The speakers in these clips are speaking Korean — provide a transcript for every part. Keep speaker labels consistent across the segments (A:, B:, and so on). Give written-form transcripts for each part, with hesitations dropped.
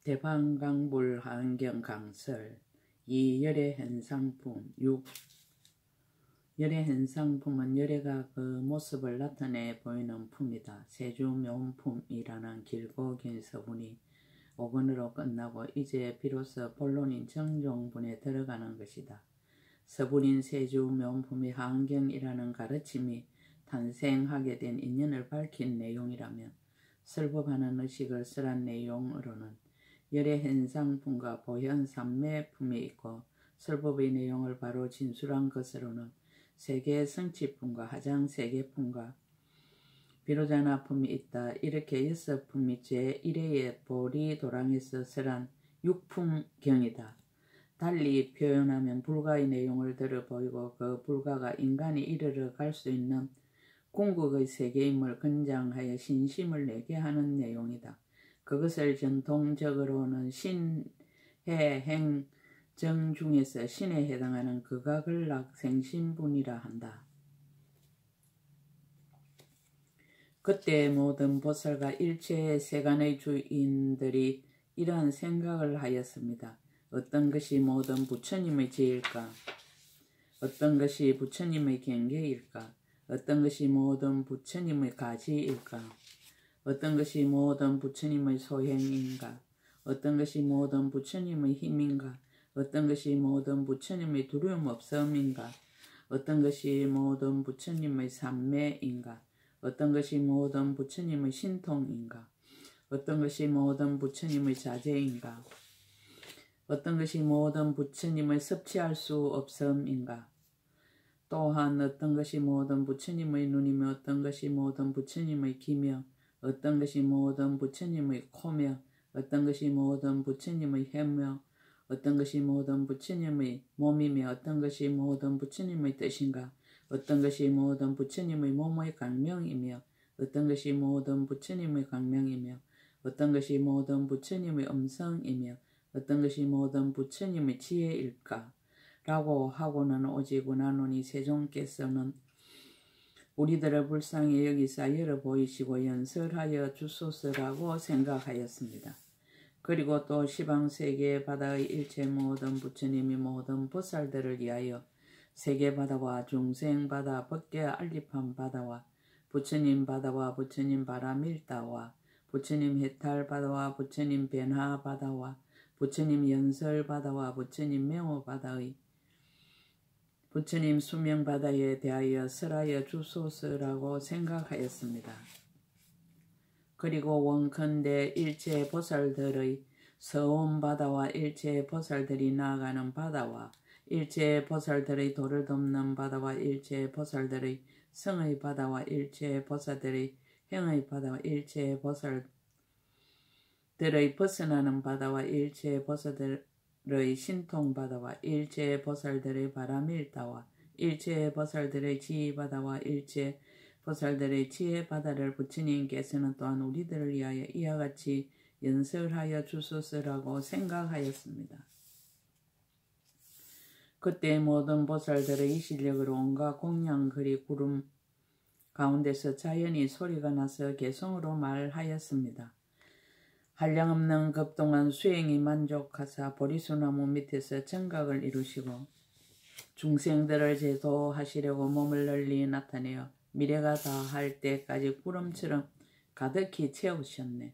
A: 대방강불 한경강설 2. 열애현상품 6. 열애현상품은 열애가 그 모습을 나타내 보이는 품이다. 세주묘품이라는 길고 긴 서문이 5권으로 끝나고 이제 비로소 본론인 정종분에 들어가는 것이다. 서문인 세주묘품이 한경이라는 가르침이 탄생하게 된 인연을 밝힌 내용이라면 설법하는 의식을 설한 내용으로는 열애현상품과 보현삼매품이 있고 설법의 내용을 바로 진술한 것으로는 세계성취품과 하장세계품과 비로자나품이 있다. 이렇게 6품이 제1회의 보리도랑에서 설한 6품경이다. 달리 표현하면 불가의 내용을 들어 보이고 그 불가가 인간이 이르러 갈 수 있는 궁극의 세계임을 권장하여 신심을 내게 하는 내용이다. 그것을 전통적으로는 신해행정 중에서 신에 해당하는 극악을락 생신분이라 한다. 그때 모든 보살과 일체의 세간의 주인들이 이러한 생각을 하였습니다. 어떤 것이 모든 부처님의 제일까? 어떤 것이 부처님의 경계일까? 어떤 것이 모든 부처님의 가지일까? 어떤 것이 모든 부처님의 소행인가? 어떤 것이 모든 부처님의 힘인가? 어떤 것이 모든 부처님의 두려움 없음인가? 어떤 것이 모든 부처님의 삼매인가? 어떤 것이 모든 부처님의 신통인가? 어떤 것이 모든 부처님의 자제인가? 어떤 것이 모든 부처님의 섭취할 수 없음인가? 또한 어떤 것이 모든 부처님의 눈이며 어떤 것이 모든 부처님의 귀며 어떤 것이 모든 부처님의 코며 어떤 것이 모든 부처님의 혀며 어떤 것이 모든 부처님의 몸이며 어떤 것이 모든 부처님의 뜻인가? 어떤 것이 모든 부처님의 몸의 강명이며 어떤 것이 모든 부처님의 강명이며 어떤 것이 모든 부처님의 음성이며 어떤 것이 모든 부처님의 지혜일까? 라고 하고는 오직 은하노니 세종께서는 우리들을 불쌍히 여기사 열어 보이시고 연설하여 주소서라고 생각하였습니다. 그리고 또 시방세계 바다의 일체 모든 부처님이 모든 보살들을 위하여 세계바다와 중생바다 밖에 알립한 바다와 부처님 바다와 부처님 바라밀다와 부처님 해탈바다와 부처님 변화바다와 부처님 연설바다와 부처님 명호바다의 부처님 수명바다에 대하여 설하여 주소서라고 생각하였습니다. 그리고 원컨대 일체 보살들의 서원바다와 일체 보살들이 나아가는 바다와 일체 보살들의 도를 덮는 바다와 일체 보살들의 성의 바다와 일체 보살들의 형의 바다와 일체 보살들의 벗어나는 바다와 일체 보살들의 신통바다와 일체 보살들의 바라밀다와 일체 보살들의 지휘바다와 일체 보살들의 지혜바다를 부처님께서는 또한 우리들을 위하여 이와 같이 연설하여 주소서라고 생각하였습니다. 그때 모든 보살들의 이 실력으로 온갖 공양거리 구름 가운데서 자연히 소리가 나서 개성으로 말하였습니다. 한량없는 급동안 수행이 만족하사 보리수나무 밑에서 정각을 이루시고 중생들을 제도하시려고 몸을 널리 나타내어 미래가 다할 때까지 구름처럼 가득히 채우셨네.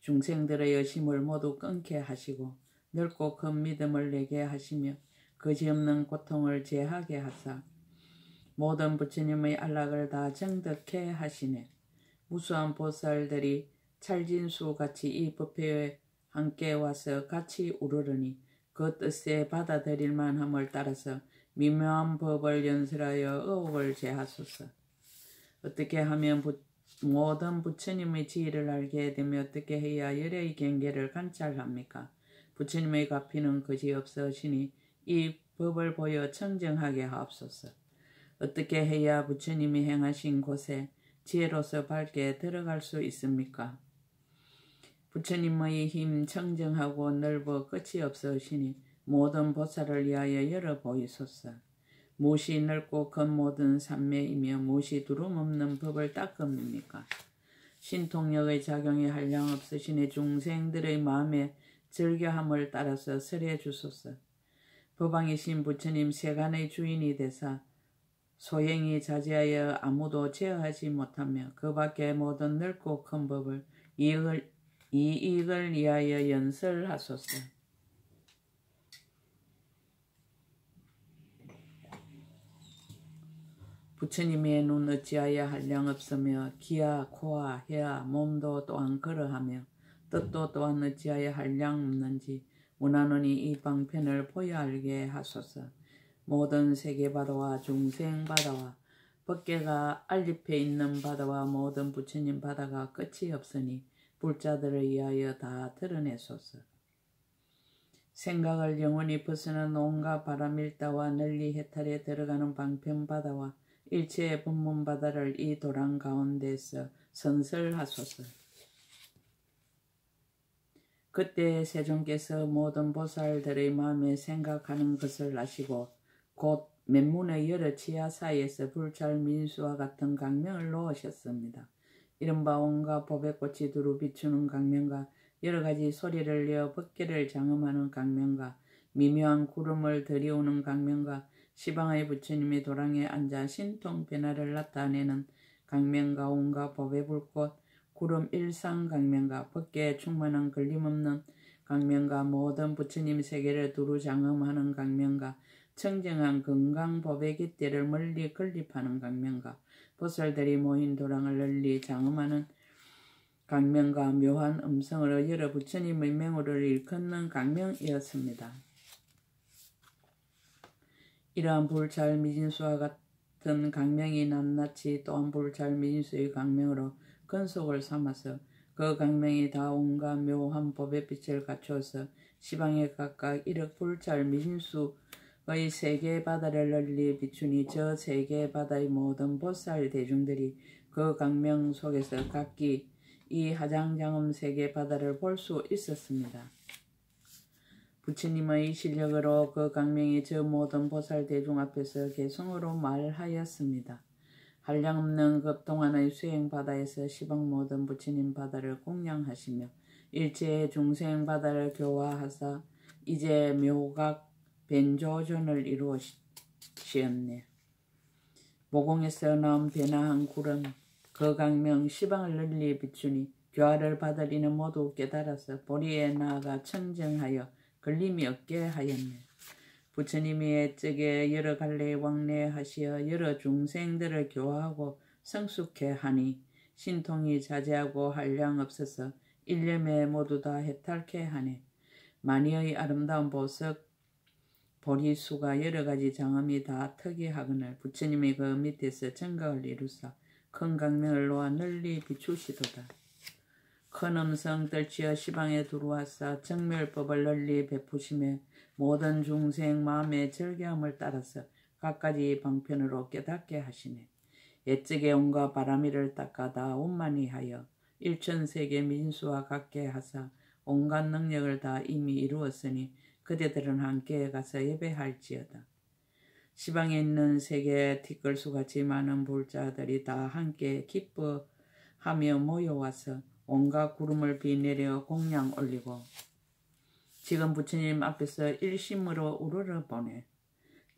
A: 중생들의 의심을 모두 끊게 하시고 넓고 큰 믿음을 내게 하시며 거지없는 고통을 제하게 하사 모든 부처님의 안락을 다 정득해 하시네. 무수한 보살들이 찰진수같이 이 법회에 함께 와서 같이 우르르니 그 뜻에 받아들일 만함을 따라서 미묘한 법을 연설하여 의혹을 제하소서. 어떻게 하면 모든 부처님의 지혜를 알게 되며 어떻게 해야 열애의 경계를 관찰합니까? 부처님의 가피는 그지없으시니 이 법을 보여 청정하게 하옵소서. 어떻게 해야 부처님이 행하신 곳에 지혜로서 밝게 들어갈 수 있습니까? 부처님의 힘 청정하고 넓어 끝이 없으시니 모든 보살을 위하여 열어 보이소서. 무엇이 넓고 큰 모든 삼매이며 무엇이 두름 없는 법을 닦음입니까? 신통력의 작용이 한량 없으시니 중생들의 마음에 즐겨함을 따라서 설해 주소서. 법왕이신 부처님 세간의 주인이 되사 소행이 자제하여 아무도 제어하지 못하며 그 밖에 모든 넓고 큰 법을 이익을 위하여 연설하소서. 부처님의 눈 어찌하여 한량 없으며 귀와 코와 혀와 몸도 또한 그러하며 뜻도 또한 어찌하여 한량 없는지 원하노니 이 방편을 보여 알게 하소서. 모든 세계바다와 중생바다와 법계가 알립해 있는 바다와 모든 부처님 바다가 끝이 없으니 불자들을 위하여 다 드러내소서. 생각을 영원히 벗어난 온갖 바람일다와 널리 해탈에 들어가는 방편바다와 일체의 법문바다를 이 도랑 가운데서 선설하소서. 그때 세존께서 모든 보살들의 마음에 생각하는 것을 아시고 곧 맨문의 여러 치아 사이에서 불찰민수와 같은 강명을 놓으셨습니다. 이른바 온갖 법의 꽃이 두루 비추는 강명과 여러 가지 소리를 내어 법계를 장엄하는 강명과 미묘한 구름을 들이오는 강명과 시방의 부처님이 도랑에 앉아 신통 변화를 나타내는 강명과 온갖 법의 불꽃 구름 일상 강명과 법계에 충만한 걸림없는 강명과 모든 부처님 세계를 두루 장엄하는 강명과 청정한 건강 법의 깃대를 멀리 건립하는 강명과 보살들이 모인 도랑을 널리 장엄하는 강명과 묘한 음성으로 여러 부처님의 명호를 일컫는 강명이었습니다. 이러한 불찰 미진수와 같은 강명이 낱낱이 또한 불찰 미진수의 강명으로 근속을 삼아서 그 강명이 다 온갖 묘한 법의 빛을 갖추어서 시방에 각각 일억 불찰 미진수의 세계 바다를 널리 비추니 저 세계 바다의 모든 보살 대중들이 그 강명 속에서 각기 이 하장장엄 세계 바다를 볼 수 있었습니다. 부처님의 실력으로 그 강명이 저 모든 보살 대중 앞에서 개성으로 말하였습니다. 한량없는 급동안의 수행 바다에서 시방 모든 부처님 바다를 공양하시며 일체의 중생 바다를 교화하사 이제 묘각 벤조존을 이루었시었네. 모공에서 나온 변화한 구름 그 강명 시방을 널리 비추니 교화를 받을 이는 모두 깨달아서 보리에 나아가 청정하여 걸림이 없게 하였네. 부처님이 애적에 여러 갈래 왕래하시어 여러 중생들을 교화하고 성숙해 하니 신통이 자제하고 한량 없어서 일념에 모두 다 해탈케 하네. 만이의 아름다운 보석 보리수가 여러 가지 장엄이 다 특이하거늘 부처님이 그 밑에서 정각을 이루사 큰 강명을 놓아 널리 비추시도다. 큰 음성 떨치어 시방에 들어와서 정멸법을 널리 베푸시며 모든 중생 마음의 절개함을 따라서 갖가지 방편으로 깨닫게 하시네. 옛적에 온갖 바람이를 닦아다 원만히 하여 일천세계 민수와 같게 하사 온갖 능력을 다 이미 이루었으니 그대들은 함께 가서 예배할지어다. 시방에 있는 세계 티끌수같이 많은 불자들이 다 함께 기뻐하며 모여와서 온갖 구름을 비내려 공양 올리고 지금 부처님 앞에서 일심으로 우러러보네.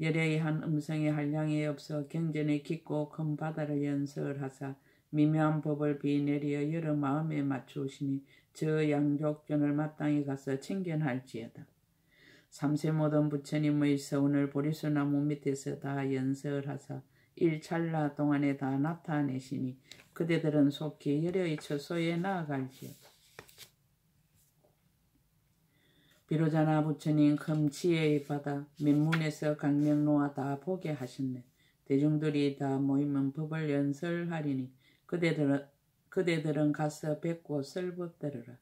A: 열애의 한 음성이 한량이 없어 경전에 깊고 큰 바다를 연설하사 미묘한 법을 비내려 여러 마음에 맞추시니 저 양족전을 마땅히 가서 청견할지어다. 삼세 모든 부처님의 서운을 보리수나무 밑에서 다 연설하사 일찰나 동안에 다 나타내시니 그대들은 속히 열애의 처소에 나아갈지어다. 비로자나 부처님 큰 지혜의 바다 맨문에서 강명로와 다 보게 하셨네. 대중들이 다 모이면 법을 연설하리니 그대들은 가서 뵙고 설법들으라.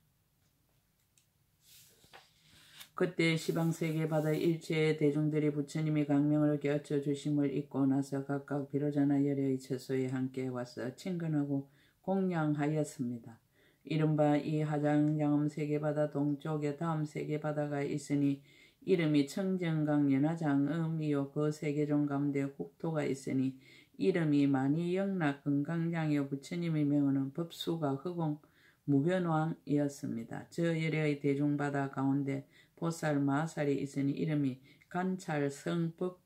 A: 그때 시방세계 바다 일체의 대중들이 부처님이 강명을 깨우쳐 주심을 잊고 나서 각각 비로자나 열애의 처소에 함께 와서 친근하고 공양하였습니다. 이른바 이 하장장엄 세계바다 동쪽에 다음 세계바다가 있으니 이름이 청정강 연화장음이요 그 세계종 가운데 국토가 있으니 이름이 많이 영락 건강장이요 부처님의 명호는 법수가 허공 무변왕이었습니다. 저 열의 대중바다 가운데 보살 마살이 있으니 이름이 관찰 성법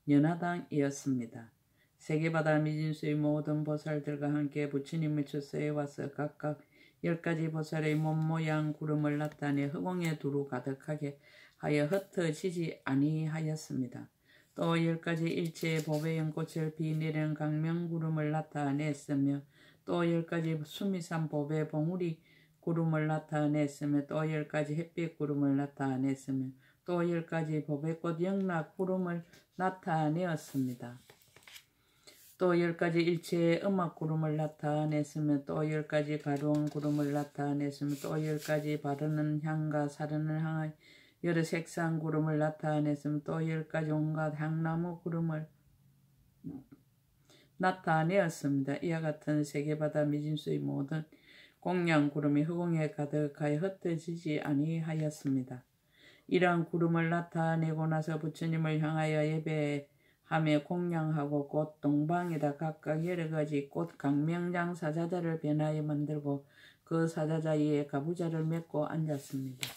A: 연화당이었습니다. 세계바다 미진수의 모든 보살들과 함께 부처님의 처소에 와서 각각 10가지 보살의 몸모양 구름을 나타내 허공에 두루 가득하게 하여 흩어지지 아니하였습니다. 또 10가지 일체의 법의 연꽃을 비내리는 강명구름을 나타냈으며 또 10가지 수미산 법의 봉우리 구름을 나타냈으며 또 10가지 햇빛 구름을 나타냈으며 또 10가지 법의 꽃 영락 구름을 나타내었습니다. 또 10가지 일체의 음악 구름을 나타냈으며 또 10가지 가루원 구름을 나타냈으며 또 10가지 바르는 향과 사르는 향의 여러 색상 구름을 나타냈으며 또 10가지 온갖 향나무 구름을 나타내었습니다. 이와 같은 세계바다 미진수의 모든 공양 구름이 허공에 가득하여 흩어지지 아니하였습니다. 이러한 구름을 나타내고 나서 부처님을 향하여 예배하며 공양하고 곧 동방에다 각각 10가지 꽃 강명장 사자자를 변하여 만들고 그 사자자 위에 가부좌를 메고 앉았습니다.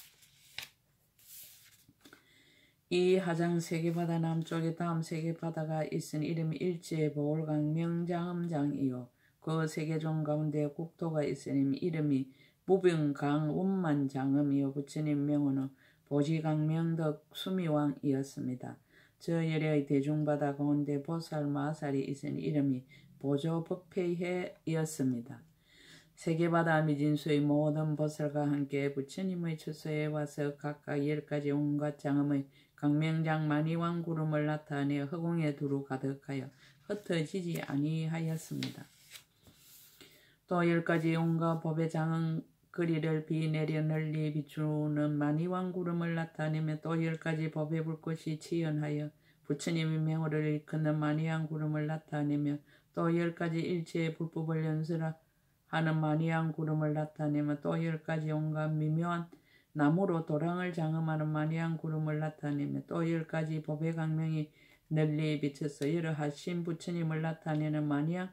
A: 이 하장 세계바다 남쪽에 다음 세계바다가 있으니 이름이 일제 보울강 명장음장이요 그 세계종 가운데 국토가 있으니 이름이 무병강 운만장음이요 부처님 명호는 보지강명덕 수미왕이었습니다. 저 열의 대중바다 가운데 보살 마살이 있으니 이름이 보조법회해이었습니다. 세계바다 미진수의 모든 보살과 함께 부처님의 처소에 와서 각각 10가지 온갖 장음의 강명장 만이왕 구름을 나타내 허공에 두루 가득하여 흩어지지 아니하였습니다. 또 10가지 온갖 법의 장은 거리를 비내려 널리 비추는 만이왕 구름을 나타내며 또 10가지 법의 불꽃이 치연하여 부처님의 명호를 일컫는 만이왕 구름을 나타내며 또 10가지 일체의 불법을 연설하는 만이왕 구름을 나타내며 또 10가지 온갖 미묘한 나무로 도랑을 장음하는 만이왕 구름을 나타내며 또 10가지 법의 강명이 널리 비쳐서 여러 하신 부처님을 나타내는 만이왕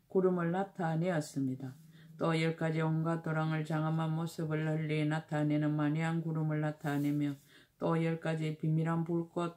A: 구름을 나타내었습니다. 또 10가지 온갖 도랑을 장엄한 모습을 널리 나타내는 만이왕 구름을 나타내며 또 10가지 비밀한 불꽃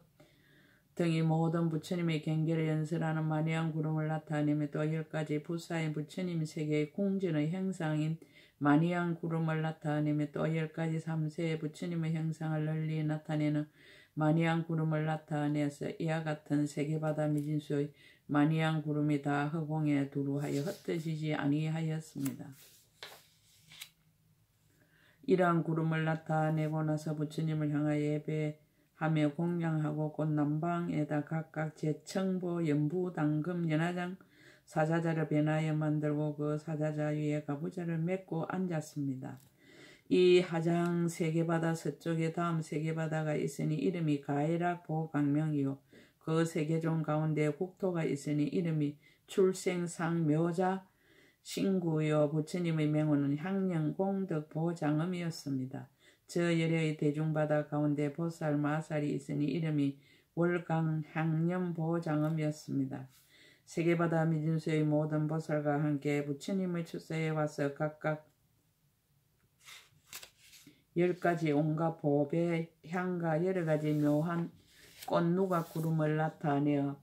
A: 등이 모든 부처님의 경계를 연설하는 만이왕 구름을 나타내며 또 10가지 부사인 부처님 세계의 궁전의 형상인 만이왕 구름을 나타내며 또 10가지 3세의 부처님의 형상을 널리 나타내는 만이왕 구름을 나타내서 이와 같은 세계바다 미진수의 만이왕 구름이 다 허공에 두루하여 흩어지지 아니하였습니다. 이러한 구름을 나타내고 나서 부처님을 향하여 예배하며 공양하고 곧 남방에다 각각 제청보, 연부, 당금, 연화장 사자자를 변하여 만들고 그 사자자 위에 가부좌를 메고 앉았습니다. 이 하장 세계바다 서쪽에 다음 세계바다가 있으니 이름이 가해락 보강명이요 그 세계종 가운데 국토가 있으니 이름이 출생상묘자 신구요 부처님의 명호는 향령공덕 보장음이었습니다. 저 열의 대중바다 가운데 보살 마살이 있으니 이름이 월강 향념 보장음이었습니다. 세계바다 미진수의 모든 보살과 함께 부처님의 처소에 와서 각각 10가지 온갖 법의 향과 여러가지 묘한 꽃누각 구름을 나타내어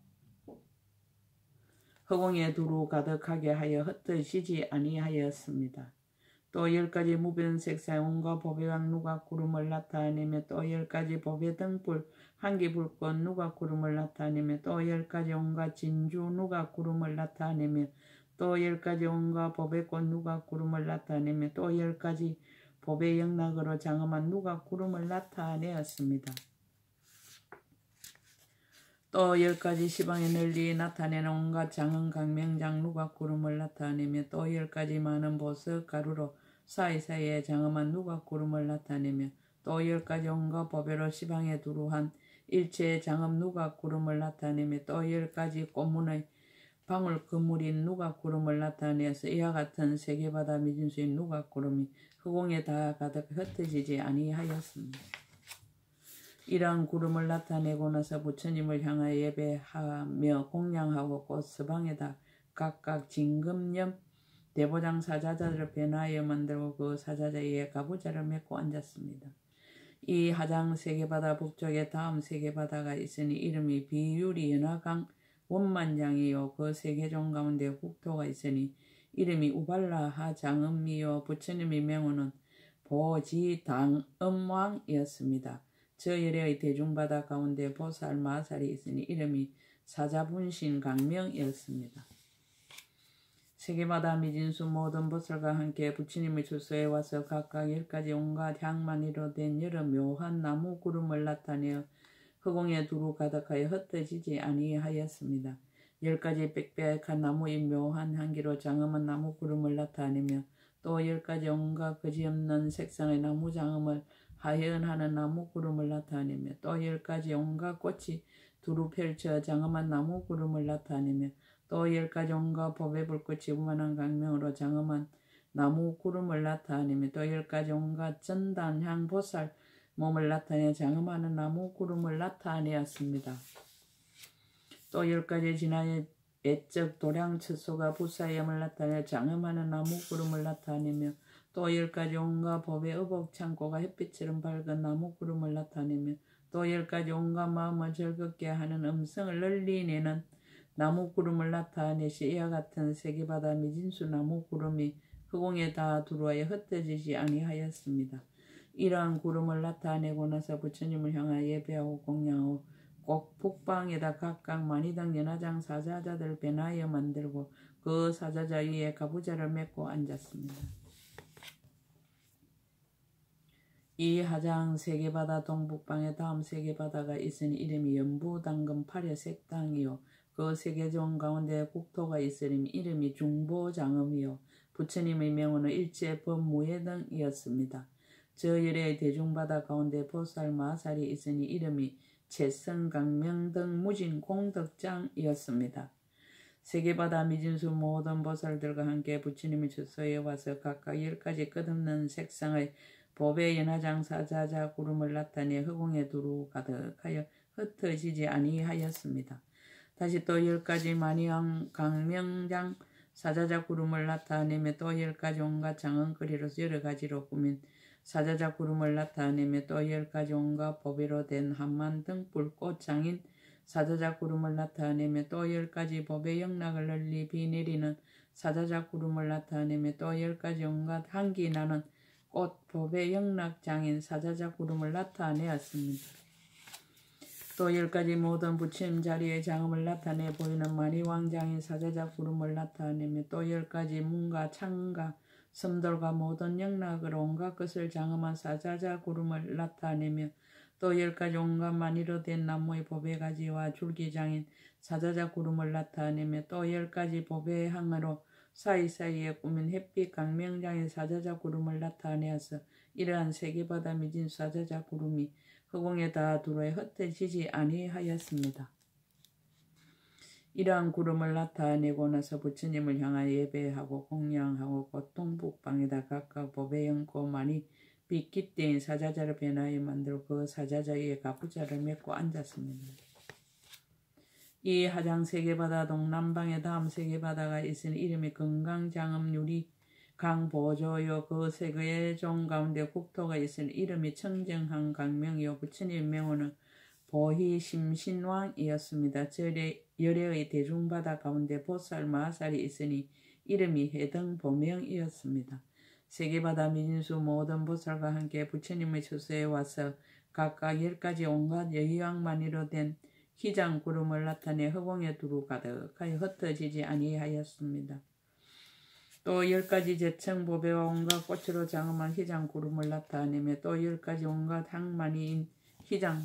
A: 허공에 두루 가득하게 하여 흩어지지 아니하였습니다. 또 10가지 무변색상 온갖 법의 누각 구름을 나타내며 또 10가지 법의 등불 한기불꽃 누각 구름을 나타내며 또 10가지 온갖 진주 누각 구름을 나타내며 또 10가지 온갖 법의 꽃 누각 구름을 나타내며 또 10가지 법의 영락으로 장엄한 누각 구름을 나타내었습니다. 또 10가지 시방에 널리 나타내는 온갖 장은 강명장 누각 구름을 나타내며 또 10가지 많은 보석 가루로 사이사이에 장엄한 누각 구름을 나타내며 또 10가지 온갖 법외로 시방에 두루한 일체의 장엄 누각 구름을 나타내며 또 10가지 꽃문의 방울 그물인 누각 구름을 나타내어서 이와 같은 세계바다 미진수인 누각 구름이 허공에 다 가득 흩어지지 아니하였습니다. 이러한 구름을 나타내고 나서 부처님을 향하여 예배하며 공양하고 곧 서방에다 각각 진금염 대보장 사자자를 변화하여 만들고 그 사자자 위에 가부좌를 메고 앉았습니다. 이 하장 세계바다 북쪽에 다음 세계바다가 있으니 이름이 비유리 연화강 원만장이요 그 세계종 가운데 국토가 있으니 이름이 우발라 하장음이요 부처님의 명호는 보지당음왕이었습니다. 저 열의 대중바다 가운데 보살 마살이 있으니 이름이 사자분신 강명이었습니다. 세계바다 미진수 모든 보살과 함께 부처님의 주소에 와서 각각 10가지 온갖 향만이로 된 여러 묘한 나무 구름을 나타내어 허공에 두루 가득하여 흩어지지 아니하였습니다. 10가지 빽빽한 나무의 묘한 향기로 장엄한 나무 구름을 나타내며 또 10가지 온갖 그지없는 색상의 나무 장엄을 하연하는 나무 구름을 나타내며 또 10가지 온갖 꽃이 두루 펼쳐 장엄한 나무 구름을 나타내며 또 10가지 온갖 법의 불꽃이 우만한 강명으로 장엄한 나무 구름을 나타내며 또 10가지 온갖 전단향 보살 몸을 나타내 장엄한 나무 구름을 나타내었습니다. 또 10가지 진화의 애적 도량 척소가 부사염을 나타내 장엄한 나무 구름을 나타내며 또 10가지 온갖 법의 의복 창고가 햇빛처럼 밝은 나무 구름을 나타내며 또 10가지 온갖 마음을 즐겁게 하는 음성을 널리 내는 나무 구름을 나타내시 이와 같은 세계바다 미진수 나무 구름이 허공에 다 들어와야 흩어지지 아니하였습니다. 이러한 구름을 나타내고 나서 부처님을 향하여 예배하고 공양하고 꼭 북방에다 각각 만이당 연화장 사자자들 변하여 만들고 그 사자자 위에 가부좌를 메고 앉았습니다. 이 하장 세계바다 동북방에 다음 세계바다가 있으니 이름이 연부당금 파려색당이요 그 세계종 가운데 국토가 있으니 이름이 중보장음이요 부처님의 명호는 일체법무예등이었습니다. 저 열의 대중바다 가운데 보살 마살이 있으니 이름이 채성강명등 무진공덕장이었습니다. 세계바다 미진수 모든 보살들과 함께 부처님의 주소에 와서 각각 10가지 끝없는 색상의 법의 연화장 사자자 구름을 나타내 허공에 두루 가득하여 흩어지지 아니하였습니다. 다시 또 10가지 만이왕 강명장 사자자 구름을 나타내며 또 10가지 온갖 장언거리로서 여러 가지로 꾸민 사자자 구름을 나타내며 또 10가지 온갖 법의로 된 한만 등불 꽃장인 사자자 구름을 나타내며 또 10가지 법의 영락을 널리 비내리는 사자자 구름을 나타내며 또 10가지 온갖 향기 나는 꽃 법의 영락장인 사자자 구름을 나타내었습니다. 또 10가지 모든 부처님 자리의 장엄을 나타내 보이는 만이왕장인 사자자 구름을 나타내며 또 10가지 문과 창과 섬돌과 모든 영락으로 온갖 것을 장엄한 사자자 구름을 나타내며 또 10가지 온갖 만이로 된 나무의 법의 가지와 줄기장인 사자자 구름을 나타내며 또 10가지 법의 향으로 사이사이에 꾸민 햇빛 강명장인 사자자 구름을 나타내어서 이러한 세계바다 미진 사자자 구름이 허공에 다 들어와 흩어지지 아니하였습니다. 이러한 구름을 나타내고 나서 부처님을 향하여 예배하고 공양하고 곧 동북방에다 각각 법의 연고 많이 빛깃대인 사자자를 변하여 만들고 그 사자자 위에 가부좌를 메고 앉았습니다. 이 하장 세계바다 동남방에 다음 세계바다가 있으니 이름이 건강장엄유리 강보조요 그 세계종 가운데 국토가 있으니 이름이 청정한 강명이요 부처님의 명호는 보희심신왕이었습니다. 열애의 대중바다 가운데 보살 마살이 있으니 이름이 해등보명이었습니다. 세계바다 미진수 모든 보살과 함께 부처님의 주소에 와서 각각 10가지 온갖 여의왕만이로 된 희장 구름을 나타내 허공에 두루 가득하여 흩어지지 아니하였습니다. 또 10가지 제청보배와 온갖 꽃으로 장엄한 희장 구름을 나타내며 또 10가지 온갖 향만이인 희장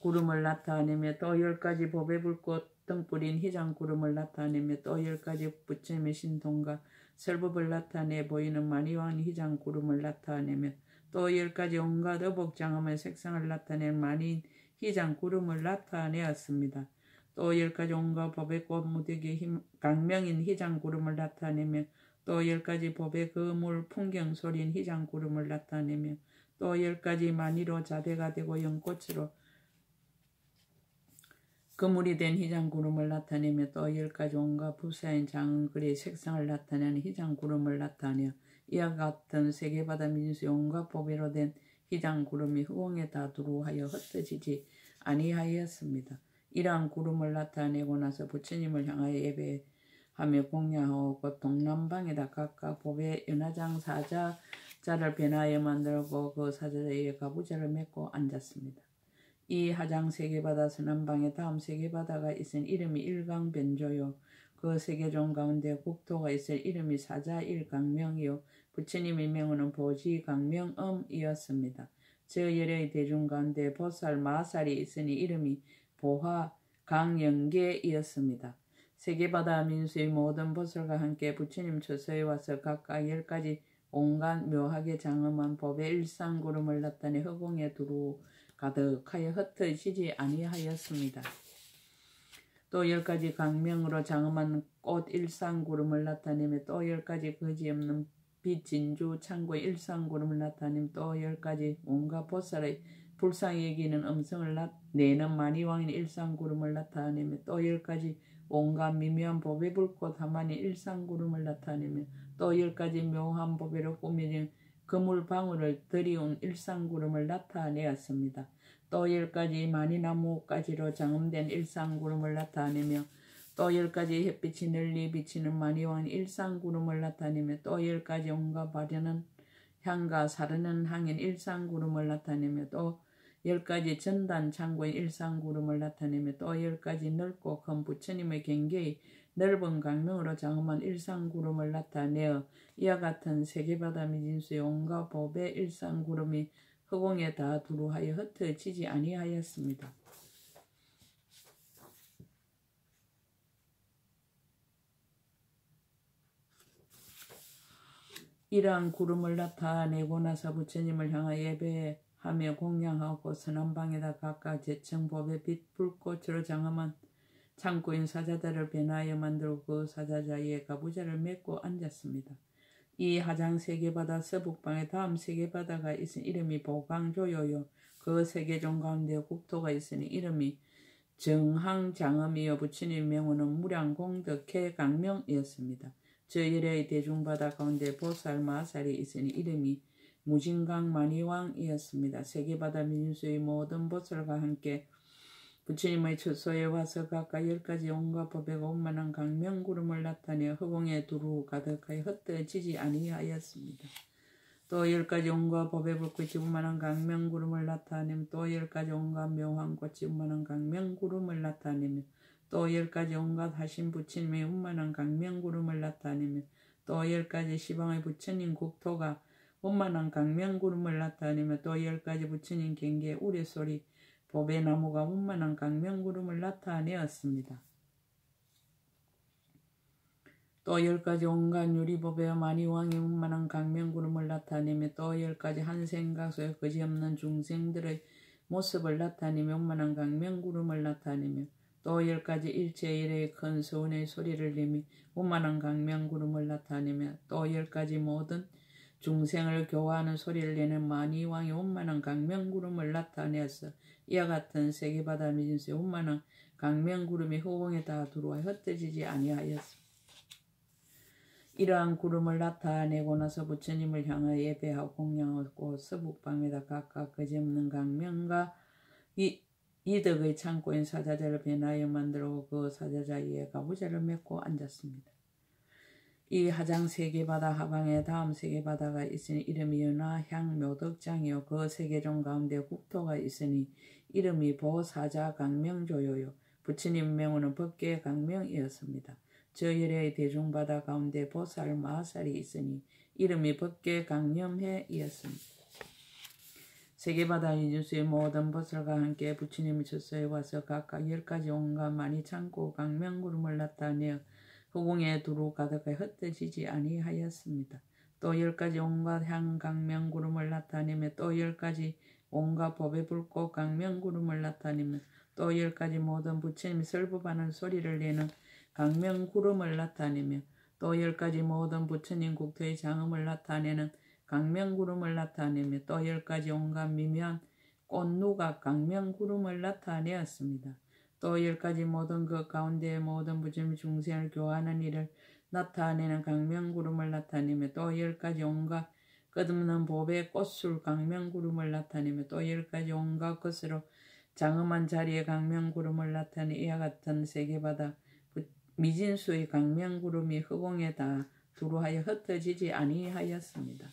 A: 구름을 나타내며 또 10가지 법의 불꽃 등불인 희장 구름을 나타내며 또 10가지 부처님의 신통과 설법을 나타내 보이는 만이왕 희장 구름을 나타내며 또 10가지 온갖 어복장엄의 색상을 나타낸 만인 희장 구름을 나타내었습니다. 또 10가지 온갖 법의 꽃 무더기 강명인 희장 구름을 나타내며 또 10가지 법의 거물 풍경 소리인 희장 구름을 나타내며 또 10가지 만이로 자배가 되고 연꽃으로 그물이 된 희장구름을 나타내며 또 10가지 온갖 부사인 작은 글의 색상을 나타내는 희장구름을 나타내어 이와 같은 세계바다 민수의 온갖 보배로 된 희장구름이 흑공에 다 두루하여 흩어지지 아니하였습니다. 이러한 구름을 나타내고 나서 부처님을 향하여 예배하며 공양하고 동남방에다 각각 보배 연화장 사자자를 변하여 만들고 그 사자자에 가부좌를 맺고 앉았습니다. 이 하장 세계바다 서남방에 다음 세계바다가 있은 이름이 일강변조요. 그 세계종 가운데 국토가 있을 이름이 사자일강명이요. 부처님의 명호는 보지강명음이었습니다. 저 열의 대중 가운데 보살 마살이 있으니 이름이 보화강영계이었습니다. 세계바다 민수의 모든 보살과 함께 부처님 처소에 와서 각각 10가지 온갖 묘하게 장엄한 법의 일상구름을 나타내 허공에 두루 가득하여 흩어지지 아니하였습니다. 또 10가지 강명으로 장엄한 꽃 일상구름을 나타내며 또 10가지 거지없는 빛 진주 창고의 일상구름을 나타내며 또 10가지 온갖 보살의 불쌍히 여기는 음성을 내는 만이왕인 일상구름을 나타내며 또 10가지 온갖 미묘한 보배 불꽃 하만인 일상구름을 나타내며 또 10가지 묘한 보배로 꾸며진 그물방울을 들이운 일상구름을 나타내었습니다. 또 10가지 마니나무가지로 장엄된 일상구름을 나타내며 또 10가지 햇빛이 널리 비치는 마니왕 일상구름을 나타내며 또 10가지 온갖 바르는 향과 사르는 향인 일상구름을 나타내며 또 10가지 전단 창고인 일상구름을 나타내며 또 10가지 넓고 큰 부처님의 경계의 넓은 강명으로 장엄한 일상구름을 나타내어 이와 같은 세계바다 미진수의 온갖 법의 일상구름이 허공에 다 두루하여 흩어지지 아니하였습니다. 이러한 구름을 나타내고 나서 부처님을 향하여 예배하며 공양하고 서남방에다 각각 제청 법의 빛 불꽃으로 장엄한 창고인 사자자를 변하여 만들고 그 사자자에 가부좌를 맺고 앉았습니다. 이 하장 세계바다 서북방에 다음 세계바다가 있으니 이름이 보강조요요. 그 세계종 가운데 국토가 있으니 이름이 정항장엄이요. 부처님의 명호는 무량공덕해강명이었습니다. 저 열의 대중바다 가운데 보살 마살이 있으니 이름이 무진강만이왕이었습니다. 세계바다 민수의 모든 보살과 함께 부처님의 처소에 와서 각각 10가지 온갖 법에가 온만한 강명구름을 나타내 허공에 두루 가득하여 흩어지지 아니하였습니다. 또 10가지 온갖 법의 불꽃이 온만한 강명구름을 나타내며 또 10가지 온갖 묘한 꽃이 온만한 강명구름을 나타내며 또 10가지 온갖 하신 부처님의 온만한 강명구름을 나타내며 또 10가지 시방의 부처님 국토가 온만한 강명구름을 나타내며 또 10가지 부처님 경계의 우레소리 보배나무가 온만한 강명구름을 나타내었습니다. 또 10가지 온갖 유리보배와 마니왕이 온만한 강명구름을 나타내며 또 10가지 한생각소에 거지없는 중생들의 모습을 나타내며 온만한 강명구름을 나타내며 또 10가지 일체일의 큰 서운의 소리를 내며 온만한 강명구름을 나타내며 또 10가지 모든 중생을 교화하는 소리를 내는 마니왕이 온만한 강명구름을 나타내었어. 이와 같은 세계바다 미진수의 온만한 강명구름이 허공에 다 두루와 흩어지지 아니하였습니다. 이러한 구름을 나타내고 나서 부처님을 향하여 예배하고 공양하고 서북방에다 각각 거지없는 강명과 이덕의 창고인 사자자를 변하여 만들고 그 사자자 위에 가부좌를 맺고 앉았습니다. 이 하장 세계바다 하방에 다음 세계바다가 있으니 이름이 연화향묘덕장이요. 그 세계종 가운데 국토가 있으니 이름이 보사자강명조요요. 부처님 명호는 법계강명이었습니다. 저 열의 대중바다 가운데 보살 마살이 있으니 이름이 법계강념해이었습니다. 세계바다 이주수의 모든 보살과 함께 부처님의 처소에 와서 각각 10가지 온갖 많이 창고 강명구름을 나타내어 허공에 두루 가득하여 흩어지지 아니하였습니다. 또 10가지 온갖 향 강명구름을 나타내며 또 10가지 온갖 법의 불꽃 강명구름을 나타내며 또 10가지 모든 부처님이 설법하는 소리를 내는 강명구름을 나타내며 또 10가지 모든 부처님 국토의 장엄을 나타내는 강명구름을 나타내며 또 10가지 온갖 미묘한 꽃누각 강명구름을 나타내었습니다. 또 10가지 모든 그 가운데 모든 부처님 중생을 교화하는 일을 나타내는 강명구름을 나타내며 또 10가지 온갖 끝없는 보배 꽃술 강명구름을 나타내며 또 10가지 온갖 것으로 장엄한 자리에 강명구름을 나타내 이와 같은 세계바다 미진수의 강명구름이 허공에 다 두루하여 흩어지지 아니하였습니다.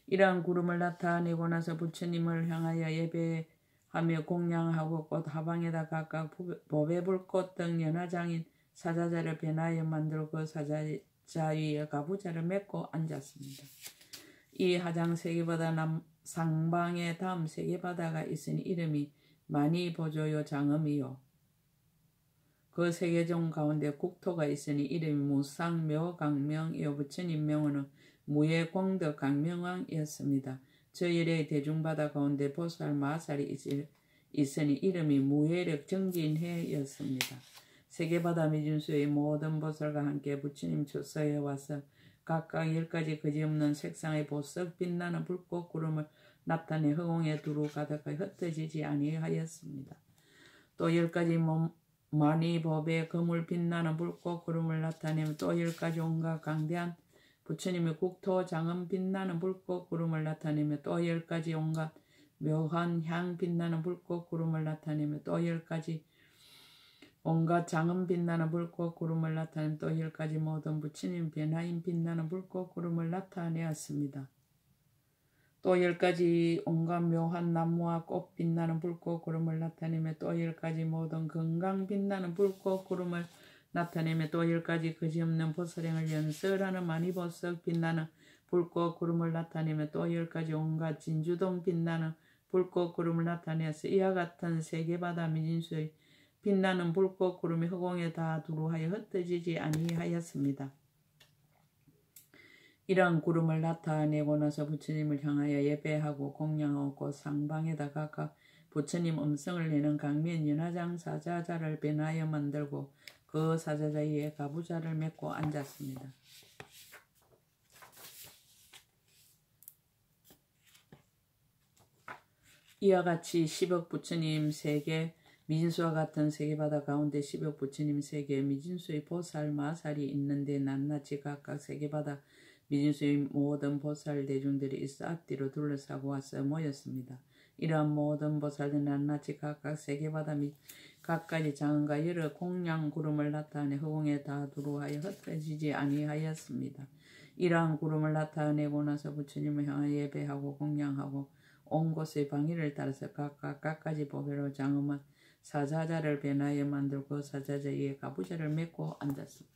A: 이러한 구름을 나타내고 나서 부처님을 향하여 예배하며 공양하고 꽃 하방에다 각각 보배불꽃 등 연화장인 사자자를 변하여 만들고 그 사자자 위에 가부좌를 맺고 앉았습니다. 이 하장 세계바다 상방에 다음 세계바다가 있으니 이름이 만이보조요 장엄이요. 그 세계종 가운데 국토가 있으니 이름이 무상묘 강명이요. 부처님 명호는 무예공덕 강명왕이었습니다. 저일의 대중바다 가운데 보살 마살이 있으니 이름이 무예력 정진해였습니다. 세계바다 미진수의 모든 보살과 함께 부처님 초서에 와서 각각 10가지 그지없는 색상의 보석 빛나는 불꽃 구름을 나타내 허공에 두루 가득하여 흩어지지 아니하였습니다. 또 10가지 만이법의 거물 빛나는 불꽃 구름을 나타내며 또 10가지 온갖 강대한 부처님의 국토 장엄 빛나는 불꽃 구름을 나타내며 또 10가지 온갖 묘한 향 빛나는 불꽃 구름을 나타내며 또 10가지 온갖 장엄 빛나는 불꽃 구름을 나타내며 또 10가지 모든 부처님 변화인 빛나는 불꽃 구름을 나타내었습니다. 또 10가지 온갖 묘한 나무와 꽃 빛나는 불꽃 구름을 나타내며 또 10가지 모든 건강 빛나는 불꽃 구름을 나타내며 또 10가지 그지없는 보살행을 연설하는 만이보석 빛나는 불꽃 구름을 나타내며 또 10가지 온갖 진주동 빛나는 불꽃 구름을 나타내어서 이와 같은 세계바다 미진수의 빛나는 불꽃 구름이 허공에 다 두루하여 흩어지지 아니하였습니다. 이러한 구름을 나타내고 나서 부처님을 향하여 예배하고 공양하고 상방에다 각각 부처님 음성을 내는 강면 연화장 사자자를 변하여 만들고 그 사자자 위에 가부좌를 맺고 앉았습니다. 이와 같이 10억 부처님 세계 미진수와 같은 세계바다 가운데 10억 부처님 세계 미진수의 보살 마살이 있는데 낱낱이 각각 세계바다 미진수의 모든 보살 대중들이 있어 앞뒤로 둘러싸고 와서 모였습니다. 이러한 모든 보살들은 낱낱이 각각 세계바다 각가지 장엄과 여러 공양 구름을 나타내 허공에 다 두루하여 흩어지지 아니하였습니다. 이러한 구름을 나타내고 나서 부처님을 향하여 예배하고 공양하고 온 곳의 방위를 따라서 각각 각가지 보배로 장엄한 사자자를 변하여 만들고 사자자 위에 가부좌를 맺고 앉았습니다.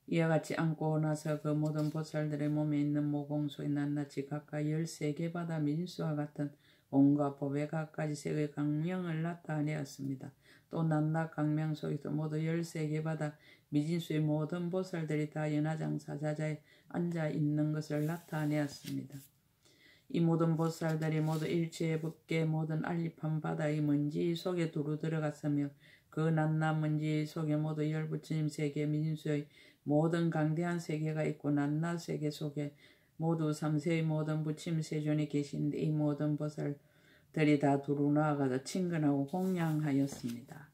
A: 이와 같이 앉고 나서 그 모든 보살들의 몸에 있는 모공소에 낱낱이 각각 13개바다 민수와 같은 온갖 보배 각가지 색의 강명을 나타내었습니다. 또 낱낱 강명 속에서 모두 13개바다 미진수의 모든 보살들이 다 연화장 사자자에 앉아 있는 것을 나타내었습니다. 이 모든 보살들이 모두 일체의 법계 모든 알립한 바다의 먼지 속에 두루 들어갔으며 그 낱낱 먼지 속에 모두 열부처님 세계 미진수의 모든 강대한 세계가 있고 낱낱 세계 속에 모두 3세의 모든 부처님 세존이 계신데 이 모든 보살들이 다 두루 나아가서 친근하고 공양하였습니다.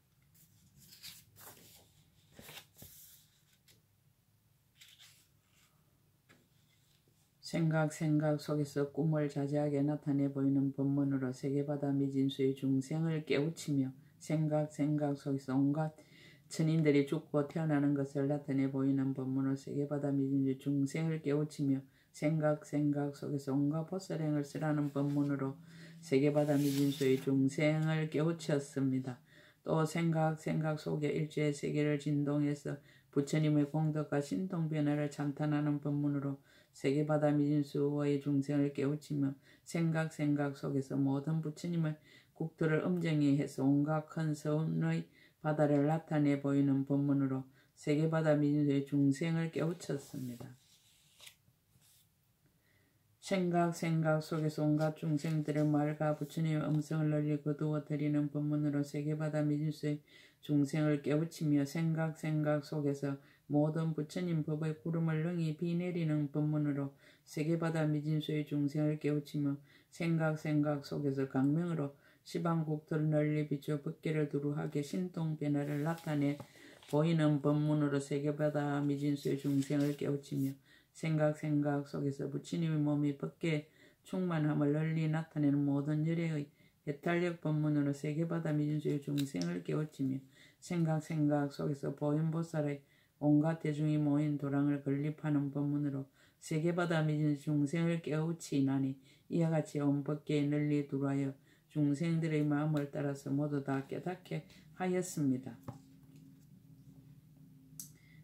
A: 생각 속에서 꿈을 자세하게 나타내 보이는 법문으로 세계바다 미진수의 중생을 깨우치며 생각 속에서 온갖 천인들이 죽고 태어나는 것을 나타내 보이는 법문으로 세계바다 미진수의 중생을 깨우치며 생각 속에서 온갖 보살행을 쓰라는 법문으로 세계바다 미진수의 중생을 깨우쳤습니다. 또 생각 속에 일체의 세계를 진동해서 부처님의 공덕과 신통변화를 찬탄하는 법문으로 세계바다 미진수의 중생을 깨우치며 생각 속에서 모든 부처님의 국토를 엄정히 해서 온갖 큰 서운의 바다를 나타내 보이는 법문으로 세계바다 미진수의 중생을 깨우쳤습니다. 생각 속에서 온갖 중생들의 말과 부처님의 음성을 널리 거두어 드리는 법문으로 세계바다 미진수의 중생을 깨우치며 생각 속에서 모든 부처님 법의 구름을 능히 비내리는 법문으로 세계바다 미진수의 중생을 깨우치며 생각 속에서 강명으로 시방 국토를 널리 비추어 법계를 두루하게 신통 변화를 나타내 보이는 법문으로 세계바다 미진수의 중생을 깨우치며 생각 속에서 부처님의 몸이 법계에 충만함을 널리 나타내는 모든 열애의 해탈력 법문으로 세계바다 미진수의 중생을 깨우치며 생각 속에서 보현보살의 온갖 대중이 모인 도랑을 건립하는 법문으로 세계바다 미진 중생을 깨우치나니 이와 같이 온 법계에 널리 두루하여 중생들의 마음을 따라서 모두 다 깨닫게 하였습니다.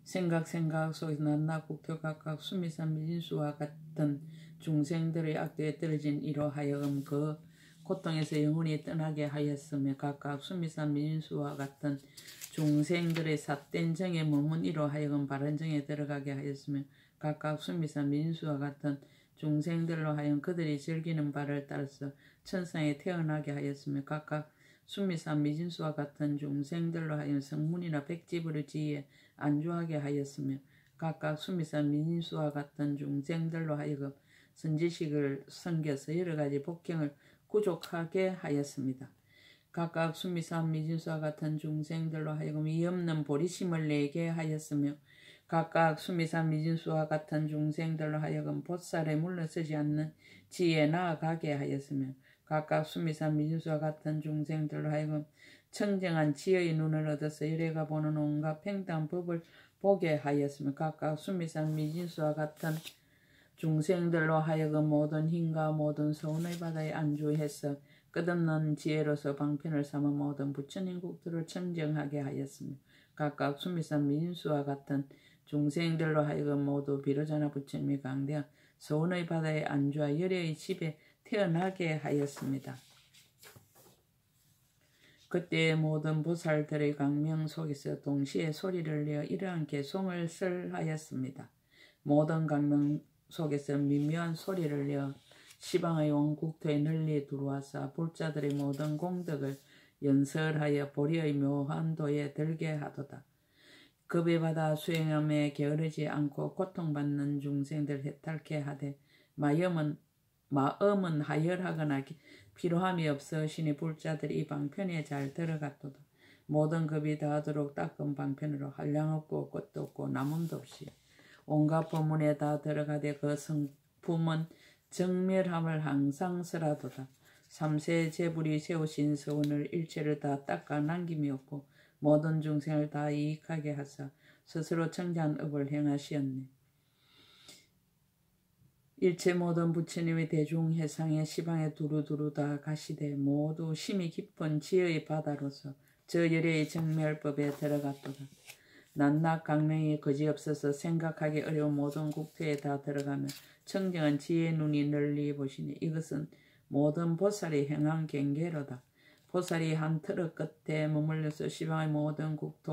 A: 생각 속에서 낮낮 국토 각각 수미산 미진수와 같은 중생들의 악도에 떨어진 이로 하여금 그 고통에서 영원히 떠나게 하였으며 각각 수미산 미진수와 같은 중생들의 삿된 정에 머문 이로 하여금 바른 정에 들어가게 하였으며 각각 수미산 미진수와 같은 중생들로 하여금 그들이 즐기는 바를 따라서 천상에 태어나게 하였으며 각각 수미산 미진수와 같은 중생들로 하여금 성문이나 백지부를 지혜 안주하게 하였으며 각각 수미산 미진수와 같은 중생들로 하여금 선지식을 섬겨서 여러가지 복경을 구족하게 하였습니다. 각각 수미산 미진수와 같은 중생들로 하여금 이없는 보리심을 내게 하였으며 각각 수미산 미진수와 같은 중생들로 하여금 보살에 물러서지 않는 지혜에 나아가게 하였으며 각각 수미산 미진수와 같은 중생들로 하여금 청정한 지혜의 눈을 얻어서 열애가 보는 온갖 평등한 법을 보게 하였으며 각각 수미산 미진수와 같은 중생들로 하여금 모든 힘과 모든 서운의 바다에 안주해서 끝없는 지혜로서 방편을 삼아 모든 부처님 국토를 청정하게 하였으며 각각 수미산 미진수와 같은 중생들로 하여금 모두 비로자나 부처님이 강대한 서운의 바다에 안주하 열애의 집에 태어나게 하였습니다. 그때 모든 보살들의 강명 속에서 동시에 소리를 내어 이러한 개송을 설하였습니다. 모든 강명 속에서 미묘한 소리를 내어 시방의 온 국토에 널리 들어와서 불자들의 모든 공덕을 연설하여 보리의 묘한 도에 들게 하도다. 급에 받아 수행함에 게으르지 않고 고통받는 중생들 해탈케 하되 마음은 하열하거나 피로함이 없어 신이 불자들이 이 방편에 잘 들어갔도다. 모든 급이 다하도록 닦은 방편으로 한량없고 꽃도 없고 나무도 없이 온갖 법문에 다 들어가되 그 성품은 정멸함을 항상 설하도다. 삼세 제불이 세우신 서원을 일체를 다 닦아 남김이 없고 모든 중생을 다 이익하게 하사 스스로 청자한 업을 행하시었네. 일체 모든 부처님의 대중해상에 시방에 두루두루 다 가시되 모두 심히 깊은 지혜의 바다로서 저 열애의 정멸법에 들어갔도다. 낮낮 강명이 거지없어서 생각하기 어려운 모든 국토에 다 들어가며 청정한 지혜의 눈이 널리 보시니 이것은 모든 보살이 행한 경계로다. 보살이 한 트럭 끝에 머물러서 시방의 모든 국토